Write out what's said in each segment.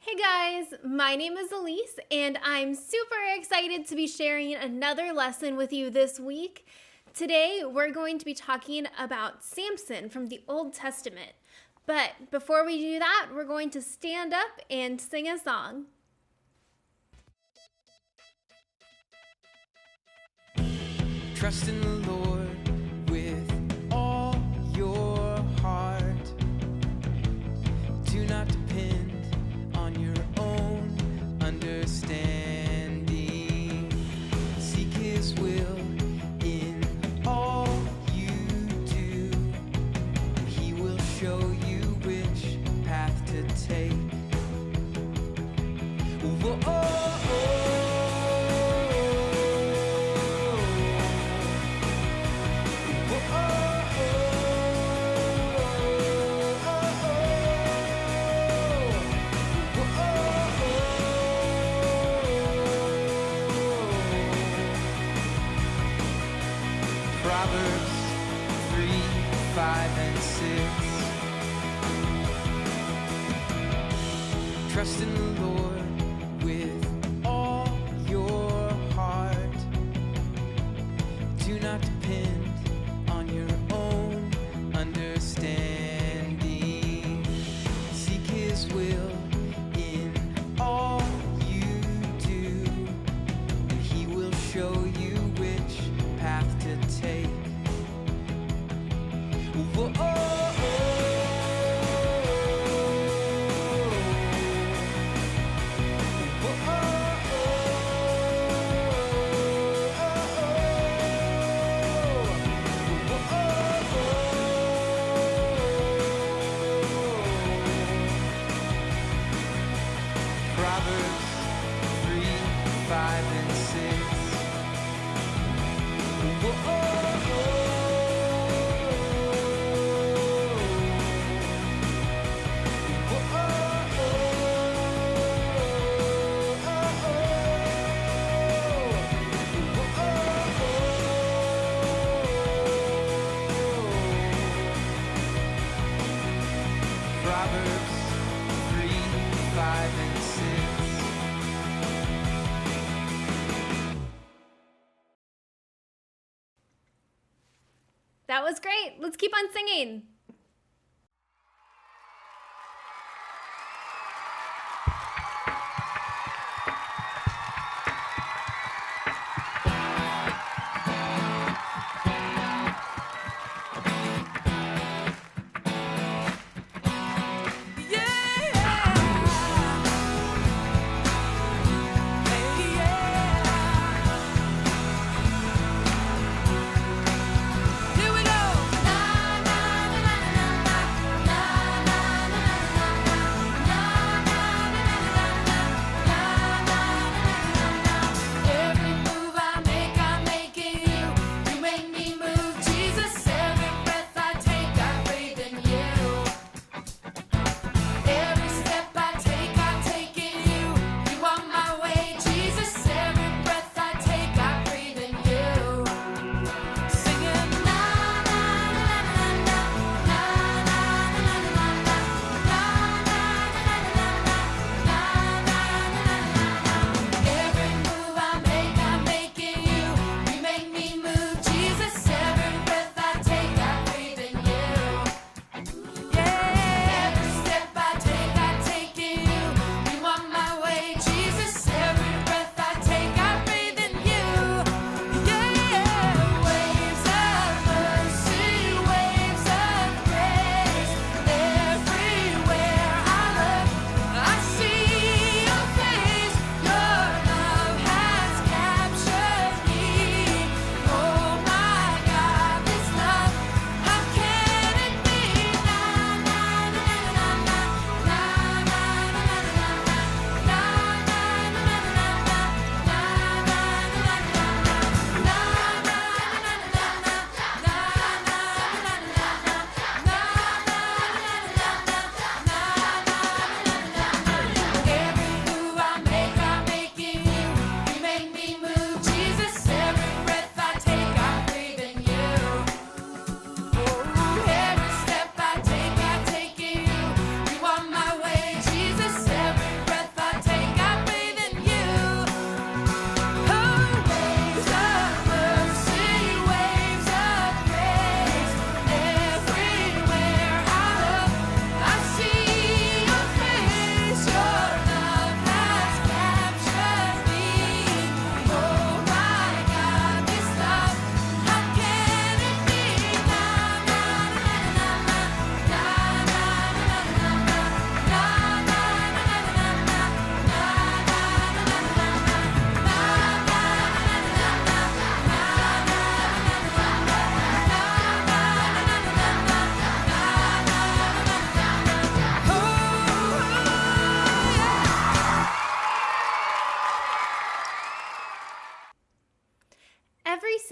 Hey guys, my name is Elise, and I'm super excited to be sharing another lesson with you this week. Today, we're going to be talking about Samson from the Old Testament. But before we do that, we're going to stand up and sing a song. Trust in the Lord with all your heart. Do not depend on your own understanding. Seek His will in all you do. He will show you which path to take. Whoa, oh, oh. Proverbs 3, 5, and 6. Trust in the Lord with all your heart. Do not depend on your own understanding. Seek His will in all you do, and He will show you which path to take. Whoa, oh, oh. Whoa, oh, oh. Whoa, oh, oh. Proverbs 3, 5, and 6. Whoa, oh, oh. Proverbs 3, 5, and 6. That was great. Let's keep on singing. Here we go. Na na na na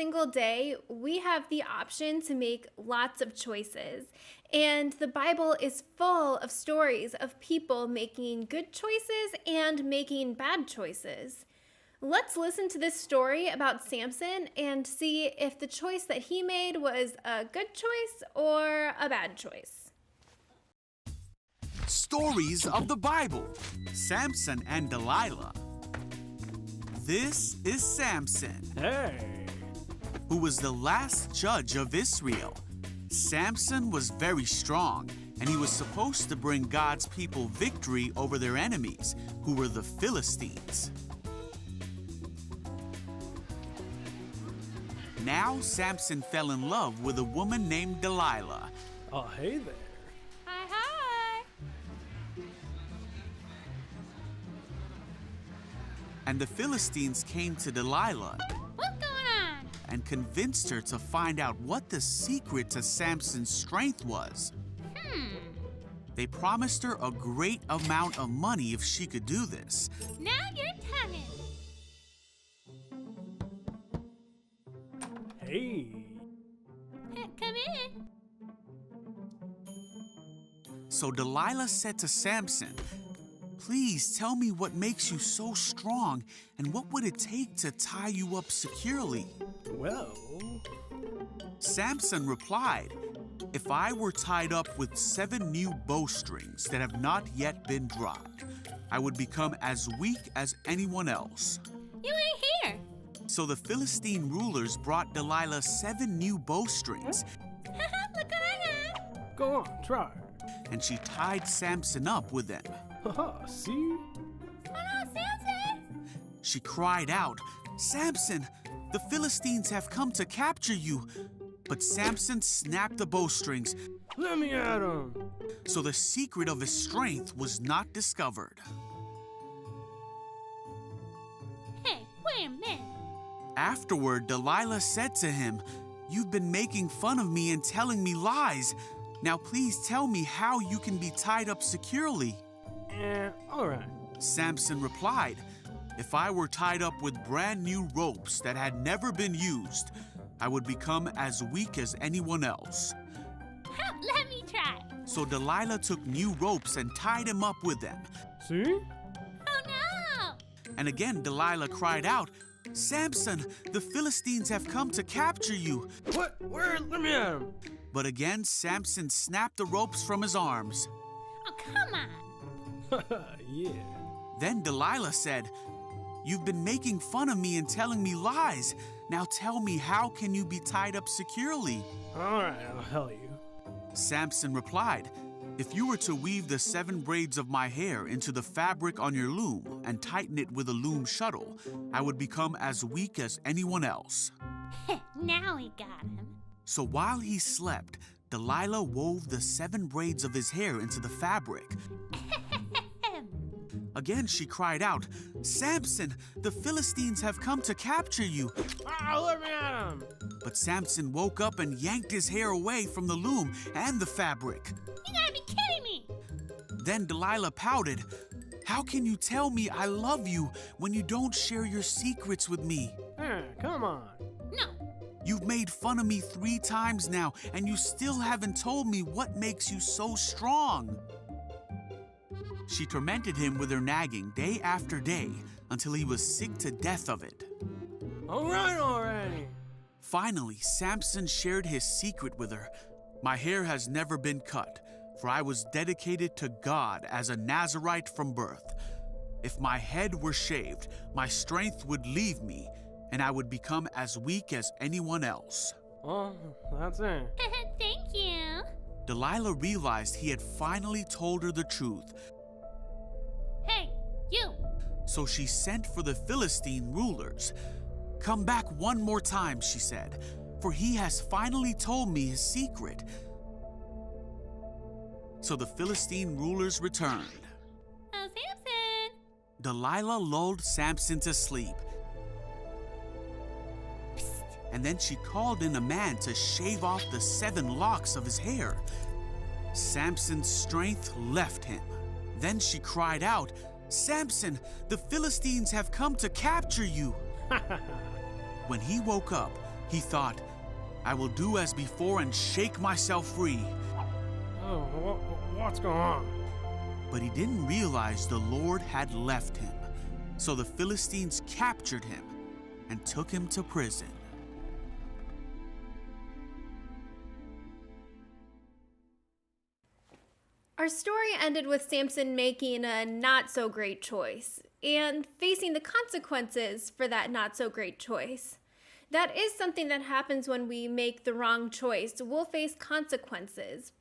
single day, we have the option to make lots of choices. And the Bible is full of stories of people making good choices and making bad choices. Let's listen to this story about Samson and see if the choice that he made was a good choice or a bad choice. Stories of the Bible. Samson and Delilah. This is Samson, who was the last judge of Israel. Samson was very strong, and he was supposed to bring God's people victory over their enemies, who were the Philistines. Now Samson fell in love with a woman named Delilah. Oh, hey there. Hi, hi. And the Philistines came to Delilah What's going on? and convinced her to find out what the secret to Samson's strength was. They promised her a great amount of money if she could do this. Now you're talking. Hey. Come in. So Delilah said to Samson, "Please tell me what makes you so strong, and what would it take to tie you up securely?" Well, Samson replied, "If I were tied up with 7 new bowstrings that have not yet been dropped, I would become as weak as anyone else." You ain't here. So the Philistine rulers brought Delilah 7 new bowstrings, Look what I got. go on, try. and she tied Samson up with them. Haha, see? Oh no, Samson. She cried out, "Samson, the Philistines have come to capture you." But Samson snapped the bowstrings, Let me at him. so the secret of his strength was not discovered. Hey, wait a minute. Afterward, Delilah said to him, "You've been making fun of me and telling me lies. Now please tell me how you can be tied up securely." All right. Samson replied, "If I were tied up with brand new ropes that had never been used, I would become as weak as anyone else." Let me try. So Delilah took new ropes and tied him up with them. See? Oh no. And again Delilah cried out, "Samson, the Philistines have come to capture you." What? Where? Let me at him. But again Samson snapped the ropes from his arms. Oh, come on. Yeah. Then Delilah said, "You've been making fun of me and telling me lies. Now tell me, how can you be tied up securely?" All right, I'll tell you. Samson replied, "If you were to weave the 7 braids of my hair into the fabric on your loom and tighten it with a loom shuttle, I would become as weak as anyone else." Now we got him. So while he slept, Delilah wove the 7 braids of his hair into the fabric. Again she cried out, "Samson, the Philistines have come to capture you." Let me at him. But Samson woke up and yanked his hair away from the loom and the fabric. You gotta be kidding me. Then Delilah pouted, "How can you tell me I love you when you don't share your secrets with me? Come on. No. You've made fun of me 3 times now, and you still haven't told me what makes you so strong." She tormented him with her nagging day after day until he was sick to death of it. All right already. Finally, Samson shared his secret with her. "My hair has never been cut, for I was dedicated to God as a Nazirite from birth. If my head were shaved, my strength would leave me, and I would become as weak as anyone else." Well, that's it. Thank you. Delilah realized he had finally told her the truth, Hey, you. so she sent for the Philistine rulers. "Come back one more time," she said, "for he has finally told me his secret." So the Philistine rulers returned. Oh, Samson. Delilah lulled Samson to sleep. And then she called in a man to shave off the 7 locks of his hair. Samson's strength left him. Then she cried out, "Samson, the Philistines have come to capture you." When he woke up, He thought, I will do as before and shake myself free. Oh, what's going on? But he didn't realize the Lord had left him. So the Philistines captured him and took him to prison. Our story ended with Samson making a not so great choice and facing the consequences for that not so great choice. That is something that happens when we make the wrong choice. We'll face consequences.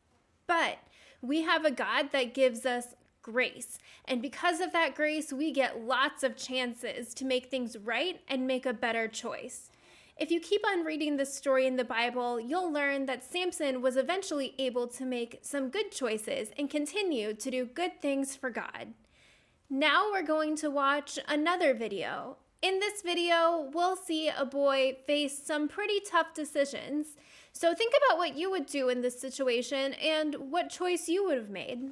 But we have a God that gives us grace. And because of that grace, we get lots of chances to make things right and make a better choice. If you keep on reading this story in the Bible, you'll learn that Samson was eventually able to make some good choices and continue to do good things for God. Now we're going to watch another video. In this video, we'll see a boy face some pretty tough decisions. So think about what you would do in this situation and what choice you would have made.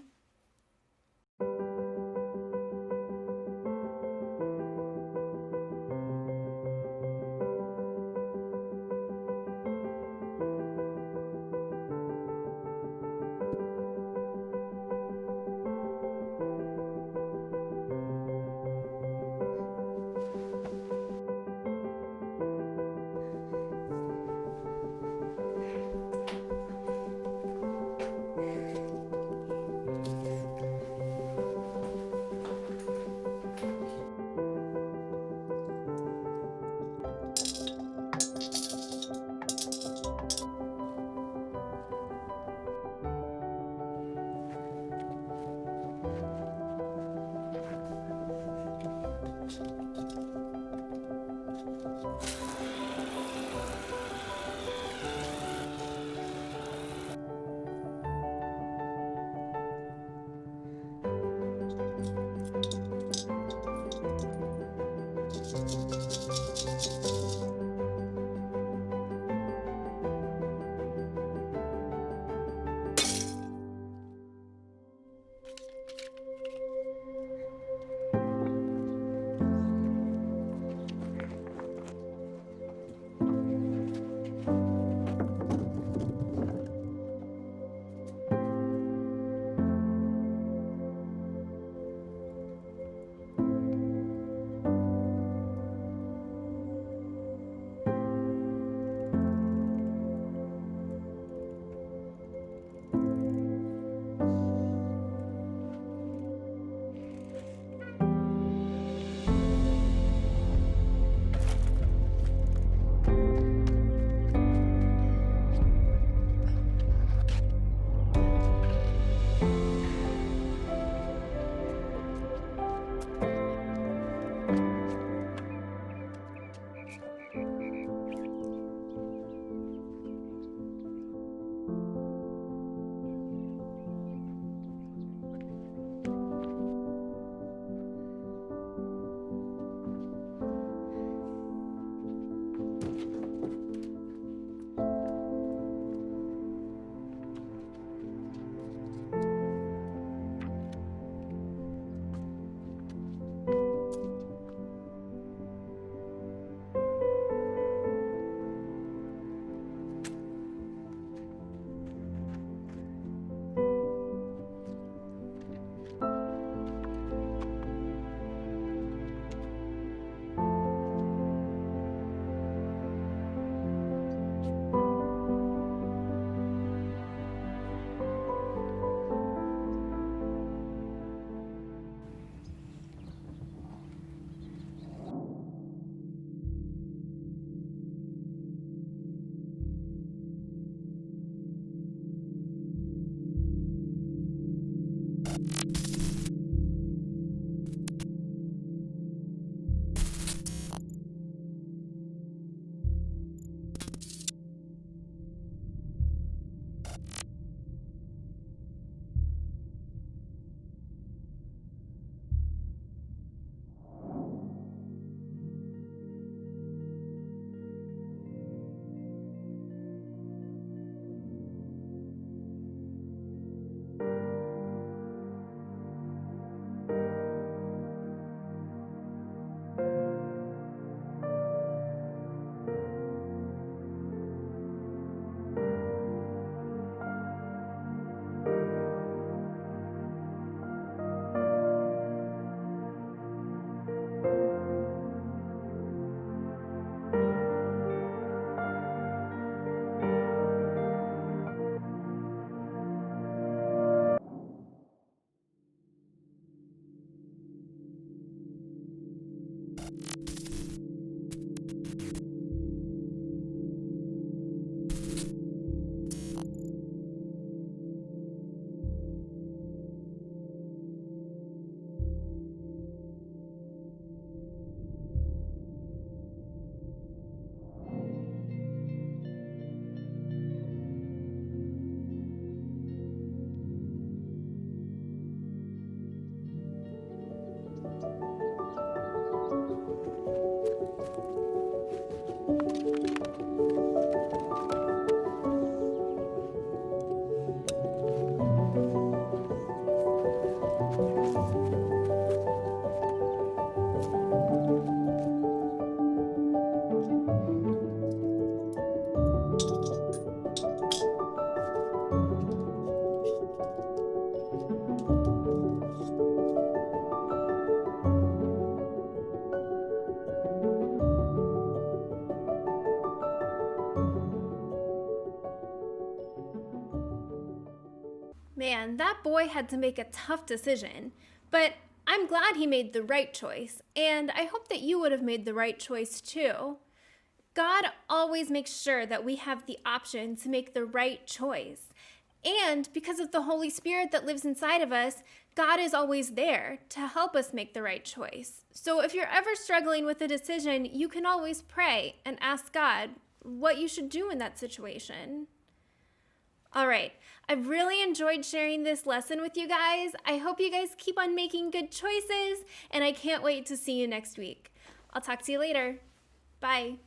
Man, that boy had to make a tough decision, but I'm glad he made the right choice, and I hope that you would have made the right choice too. God always makes sure that we have the option to make the right choice. And because of the Holy Spirit that lives inside of us, God is always there to help us make the right choice. So if you're ever struggling with a decision, you can always pray and ask God what you should do in that situation. All right, I've really enjoyed sharing this lesson with you guys. I hope you guys keep on making good choices, and I can't wait to see you next week. I'll talk to you later. Bye.